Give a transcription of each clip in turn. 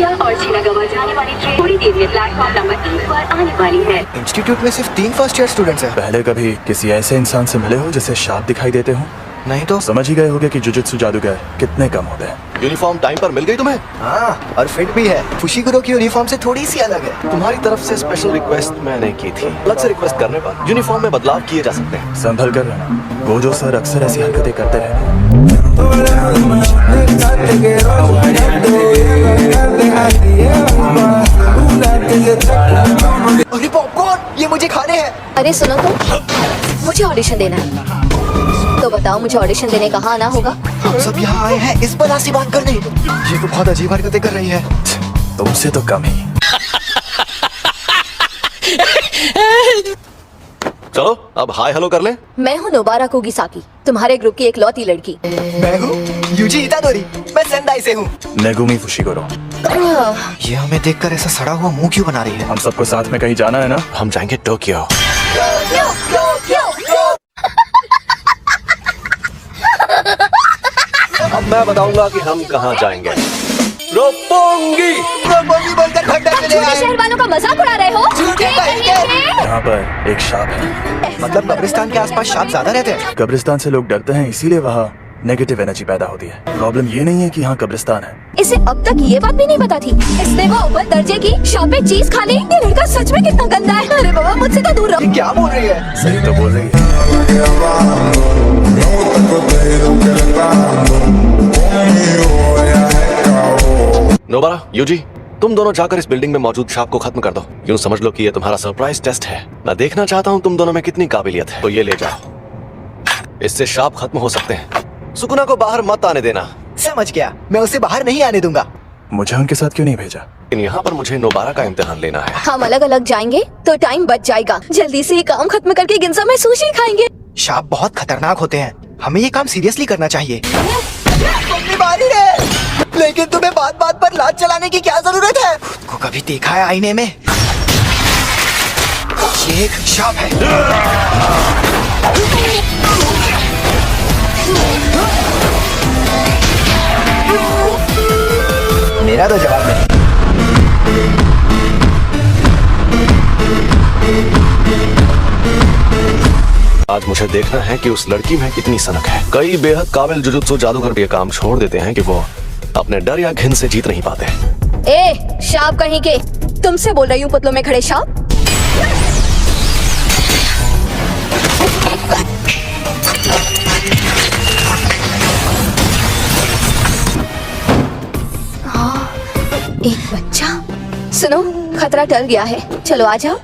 नोबुया और शिनागावा जाने वाली ट्रेन थोड़ी देर में प्लेटफॉर्म नंबर 3 पर आने वाली है। इंस्टीट्यूट में सिर्फ 3 फर्स्ट ईयर स्टूडेंट्स हैं। पहले कभी किसी ऐसे इंसान से मिले हो जिसे शाप दिखाई देते हो? नहीं तो समझ ही गए होगे कि जुजुत्सु जादूगर कितने कम होते हैं। यूनिफॉर्म टाइम पर मिल गई तुम्हें? हाँ, और फिट भी है। फुशिगुरो की यूनिफॉर्म से थोड़ी सी अलग है। तुम्हारी तरफ से स्पेशल रिक्वेस्ट मैंने की थी। अलग से रिक्वेस्ट करने पर यूनिफॉर्म में बदलाव किए जा सकते हैं। संभल कर रहना, गोजो सर अक्सर ऐसी हरकतें करते रहते हैं। अरे पॉपकॉर्न, ये मुझे खाने हैं। अरे सुनो तो, मुझे ऑडिशन देना है, तो बताओ मुझे ऑडिशन देने कहाँ आना होगा? हम सब यहाँ आए हैं इस बला से बात करने। ये तो बहुत अजीब हरकतें कर रही है। तुमसे तो कम ही। चलो अब हाय हेलो कर लें। मैं हूँ नोबारा कोगिसाकी, तुम्हारे ग्रुप की एकलौती लड़की। मैं हूँ यूजी इतादोरी, मैं सेंदाई से हूँ। नेगुमी फुशिगुरो। ये हमें देखकर ऐसा सड़ा हुआ मुंह क्यों बना रही है? हम सबको साथ में कहीं जाना है ना? हम जाएंगे टोक्यो। अब मैं बताऊंगा कि हम कहाँ जाएंगे। रोपोंगी। रोपोंगी बोलकर खड्डा चले आए। शहर वालों का मजाक उड़ा रहे हो? यहाँ पर एक शाप है। मतलब कब्रिस्तान के आसपास शाप ज्यादा रहते हैं। कब्रिस्तान से लोग डरते हैं, इसीलिए वहाँ नेगेटिव एनर्जी पैदा होती है। प्रॉब्लम ये नहीं है कि यहाँ कब्रिस्तान है। इसे अब तक ये बात भी नहीं पता थी। इसने वो अव्वल दर्जे की शॉप चीज खा ली। ये लड़का सच में कितना गंदा है। अरे बाबा, मुझसे तो दूर रहो। ये क्या बोल रही है? सही तो बोल रही है। नोबारा, यूजी, तुम दोनों जाकर इस बिल्डिंग में मौजूद शाप को खत्म कर दो। यूं समझ लो कि ये तुम्हारा सरप्राइज टेस्ट है। मैं देखना चाहता हूँ तुम दोनों में कितनी काबिलियत है। तो ये ले जाओ, इससे शाप खत्म हो सकते हैं। सुकुना को बाहर मत आने देना। समझ गया, मैं उसे बाहर नहीं आने दूंगा। मुझे उनके साथ क्यों नहीं भेजा? लेकिन यहाँ पर मुझे नोबारा का इम्तिहान लेना है। हम अलग अलग जाएंगे तो टाइम बच जाएगा। जल्दी से ये काम खत्म करके गिंजा में सुशी खाएंगे। शाप बहुत खतरनाक होते हैं, हमें ये काम सीरियसली करना चाहिए। बीमारी है, लेकिन तुम्हें बात बात पर लात चलाने की क्या जरूरत है? खुद को कभी देखा है आईने में? ये एक शाप है। मेरा तो जवाब नहीं। आज मुझे देखना है कि उस लड़की में कितनी सनक है। कई बेहद काबिल जुजुत्सु जादूगर ये काम छोड़ देते हैं कि वो अपने डर या घिन से जीत नहीं पाते। ए, शाप कहीं के, तुमसे बोल रही हूँ पुतलों में खड़े शाप। एक बच्चा। सुनो, खतरा टल गया है, चलो आ जाओ।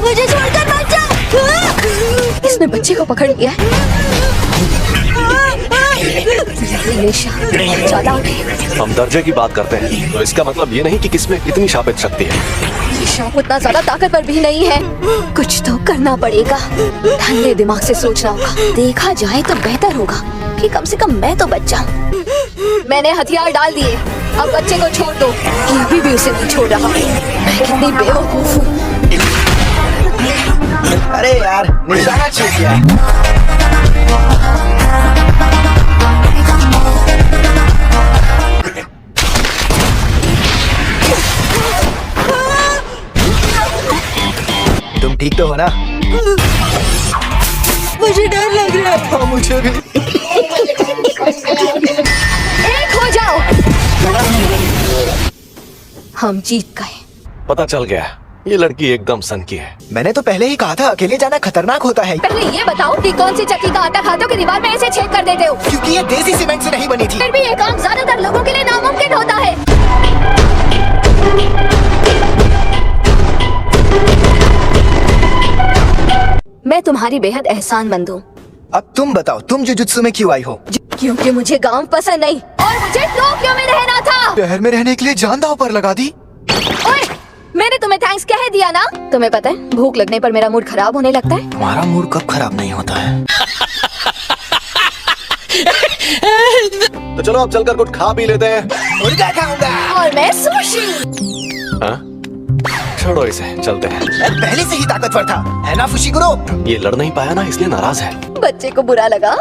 मुझे छोड़कर मत जाओ। इसने बच्चे को पकड़ लिया है। ज्यादा हो गई। हम दर्जे की बात करते हैं तो इसका मतलब ये नहीं कि किसमें कितनी शापित शक्ति है। ये शाप उतना ज्यादा ताकतवर भी नहीं है। कुछ तो करना पड़ेगा। ठंडे दिमाग से सोचना होगा। देखा जाए तो बेहतर होगा कि कम से कम मैं तो बच जाऊं। मैंने हथियार डाल दिए, अब बच्चे को छोड़ दो। ये अभी भी उसे नहीं छोड़ रहा। मैं कितनी बेवकूफ हूँ। अरे यार, निशाना छूट गया। तुम ठीक तो हो ना? मुझे डर लग रहा है। हाँ, मुझे भी। एक हो जाओ। हम जीत गए। पता चल गया, ये लड़की एकदम सनकी है। मैंने तो पहले ही कहा था, अकेले जाना खतरनाक होता है। पहले ये बताओ कि कौन सी चक्की का आटा खाते हो कि दीवार में ऐसे छेद कर देते हो? क्योंकि ये देसी सीमेंट से नहीं बनी थी। फिर भी ये काम ज्यादातर लोगों के लिए नामुमकिन होता है। मैं तुम्हारी बेहद एहसानमंद हूँ। अब तुम बताओ, तुम जुजुत्सु में क्यों आई हो? क्योंकि मुझे गांव पसंद नहीं और मुझे टोक्यो में रहना था। शहर में रहने के लिए जान दांव पर लगा दी। ओए, मैंने तुम्हें थैंक्स कह दिया ना। तुम्हें पता है, भूख लगने पर मेरा मूड खराब होने लगता है। तुम्हारा मूड कब खराब नहीं होता है? तो चलो अब चलकर कुछ खा पी लेते हैं। मुर्गा खाऊंगा। और मैं सुशी। हाँ? छोड़ो इसे, चलते हैं। पहले से ही ताकतवर था, है ना फुशिगुरो? ये लड़ नहीं पाया ना, इसलिए नाराज है। बच्चे को बुरा लगा।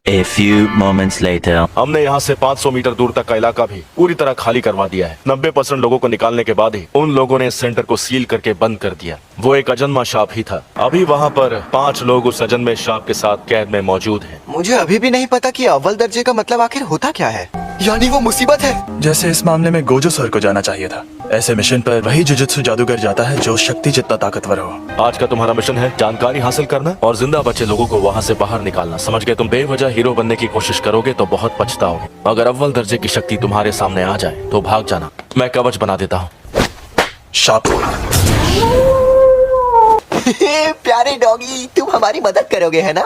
A few moments later. हमने यहाँ से 500 मीटर दूर तक का इलाका भी पूरी तरह खाली करवा दिया है। 90% लोगों को निकालने के बाद ही उन लोगों ने इस सेंटर को सील करके बंद कर दिया। वो एक अजन्मा सांप ही था। अभी वहाँ पर 5 लोग उस अजन्मे सांप के साथ कैद में मौजूद हैं। मुझे अभी भी नहीं पता कि अव्वल दर्जे का मतलब आखिर होता क्या है। यानी वो मुसीबत है। जैसे इस मामले में गोजो सर को जाना चाहिए था। ऐसे मिशन पर वही जुजुत्सु जादूगर जाता है जो शक्ति जितना ताकतवर हो। आज का तुम्हारा मिशन है जानकारी हासिल करना और जिंदा बचे लोगों को वहाँ से बाहर निकालना। समझ गए? तुम बेवजह हीरो बनने की कोशिश करोगे तो बहुत पछताओगे। अगर अव्वल दर्जे की शक्ति तुम्हारे सामने आ जाए तो भाग जाना। मैं कवच बना देता हूँ। शाप। प्यारे डॉगी, तुम हमारी मदद करोगे है ना?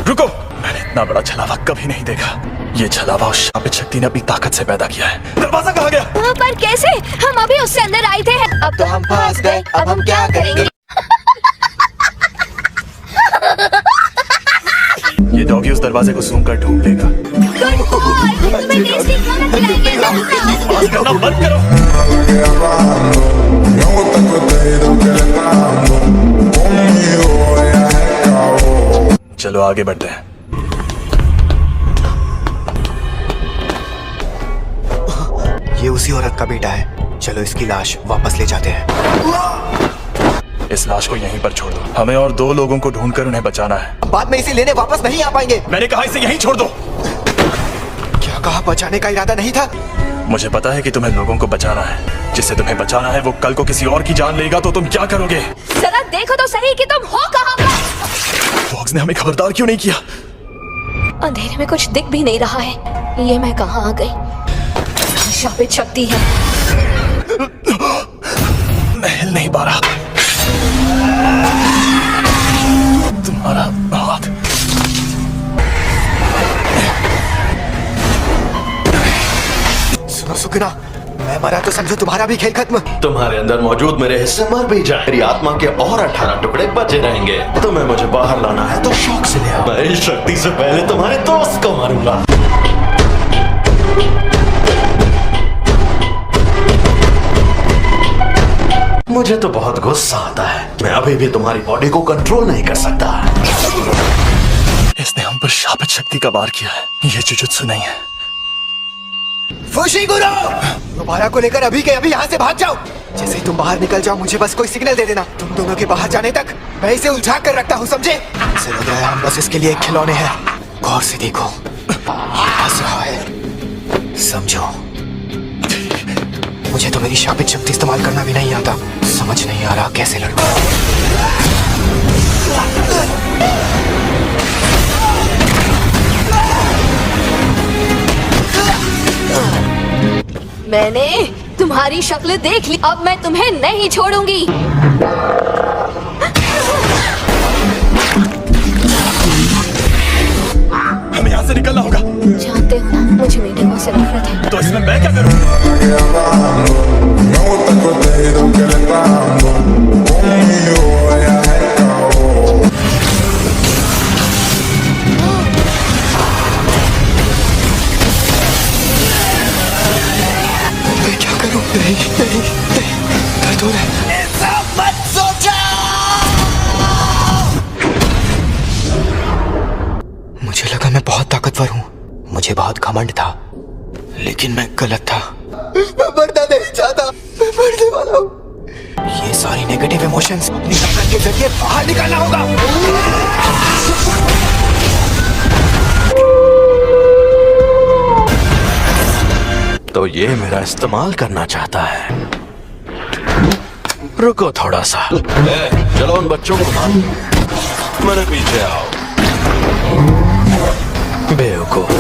रुको, मैंने इतना बड़ा छलावा कभी नहीं देखा। ये छलावा उस शापित शक्ति ने अपनी ताकत से पैदा किया है। दरवाजा कहाँ गया? पर कैसे? हम अभी उससे अंदर आए थे। अब तो हम फंस गए। अब हम क्या करेंगे? ये डॉगी उस दरवाजे को सूंघ कर ढूंढ लेगा। आवाज करना बंद करो। चलो आगे बढ़ते हैं। ये उसी औरत का बेटा है। चलो इसकी लाश वापस ले जाते हैं। इस लाश को यहीं पर छोड़ दो। हमें और 2 लोगों को ढूंढकर उन्हें बचाना है। बाद में इसे लेने वापस नहीं आ पाएंगे। मैंने कहा इसे यहीं छोड़ दो। क्या कहा? बचाने का इरादा नहीं था। मुझे पता है कि तुम्हें लोगों को बचाना है। जिससे तुम्हें बचाना है वो कल को किसी और की जान लेगा तो तुम क्या करोगे? जरा देखो तो सही कि तुम हो कहाँ पर। फॉक्स ने हमें खबरदार क्यों नहीं किया? अंधेरे में कुछ दिख भी नहीं रहा है। ये मैं कहाँ आ गई? शापित शक्ति है। मैं हिल नहीं पा रहा। तुम्हारा हाथ। सुनो सुकना, मैं मरा तो समझो तुम्हारा भी खेल खत्म। तुम्हारे अंदर मौजूद मेरे हिस्से मर भी जाए, मेरी आत्मा के और 18 टुकड़े बचे रहेंगे। तुम्हें मुझे बाहर लाना है तो शौक से ले आओ। मैं इस शक्ति से पहले तुम्हारे दोस्त को मारूंगा। मुझे तो बहुत गुस्सा आता है। मैं अभी भी तुम्हारी बॉडी को कंट्रोल नहीं कर सकता। इसने हम पर शापित शक्ति का वार किया है। ये जुजुत्सु नहीं है। फुशीगुरो, दोबारा को लेकर अभी के अभी यहाँ से भाग जाओ। जैसे ही तुम बाहर निकल जाओ मुझे बस कोई सिग्नल दे देना। तुम दोनों के बाहर जाने तक मैं इसे उलझा कर रखता हूँ, समझे? मुझे लग रहा है हम बस इसके लिए एक खिलौने हैं। गौर से देखो, हंस रहा है। समझो, मुझे तो मेरी शापित शक्ति इस्तेमाल करना भी नहीं आता। समझ नहीं आ रहा कैसे लड़ूं। मैंने तुम्हारी शक्ल देख ली। अब मैं तुम्हें नहीं छोड़ूंगी। हमें यहाँ से निकलना होगा। जानते हो ना, मुझे मीटिंगों से नफरत है। तो इसमें मैं क्या करूँ? मैं क्या करूं? नहीं नहीं नहीं, दर्द हो रहा है। ऐसा मत सोचो। मुझे लगा मैं बहुत ताकतवर हूँ। मुझे बहुत घमंड था, लेकिन मैं गलत था। मैं मरना नहीं चाहता। मैं मरने वाला हूँ। ये सारी नेगेटिव इमोशंस अपनी ताकत के जरिए बाहर निकालना होगा। तो ये मेरा इस्तेमाल करना चाहता है। रुको थोड़ा सा। चलो उन बच्चों को मारो। मेरे पीछे आओ। बेवकूफ।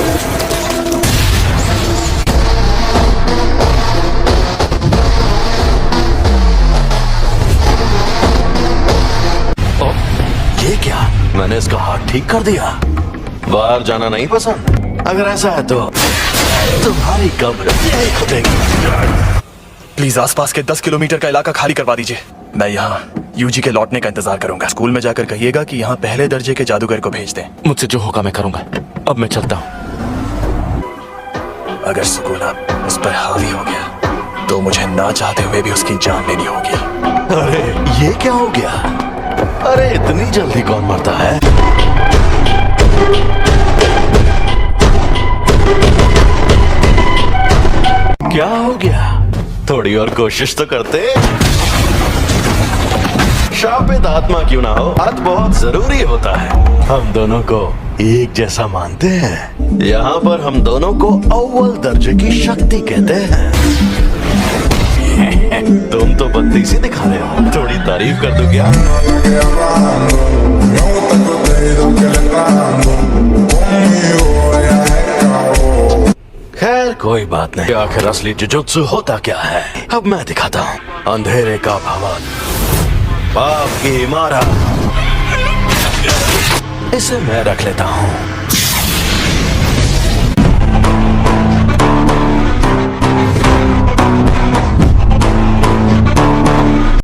ये क्या? मैंने इसका हाथ ठीक कर दिया। बाहर जाना नहीं पसंद? अगर ऐसा है तो तुम्हारी कब्र यही खुदेगी। प्लीज आसपास के 10 किलोमीटर का इलाका खाली करवा दीजिए। मैं यहाँ यूजी के लौटने का इंतजार करूंगा। स्कूल में जाकर कहिएगा कि यहाँ पहले दर्जे के जादूगर को भेज दें। मुझसे जो होगा मैं करूंगा। अब मैं चलता हूँ। अगर सुकूना उस पर हावी हो गया तो मुझे ना चाहते हुए भी उसकी जान लेनी होगी। अरे ये क्या हो गया? अरे इतनी जल्दी कौन मरता है? क्या हो गया? थोड़ी और कोशिश तो करते। शापित आत्मा क्यों ना हो, हाथ बहुत जरूरी होता है। हम दोनों को एक जैसा मानते हैं। यहाँ पर हम दोनों को अव्वल दर्जे की शक्ति कहते हैं। तुम तो बत्तीसी दिखा रहे हो, थोड़ी तारीफ कर दो क्या? खैर कोई बात नहीं। आखिर असली जुजुत्सु होता क्या है, अब मैं दिखाता हूँ। अंधेरे का भवन, पाप की इमारत, इसे मैं रख लेता हूँ।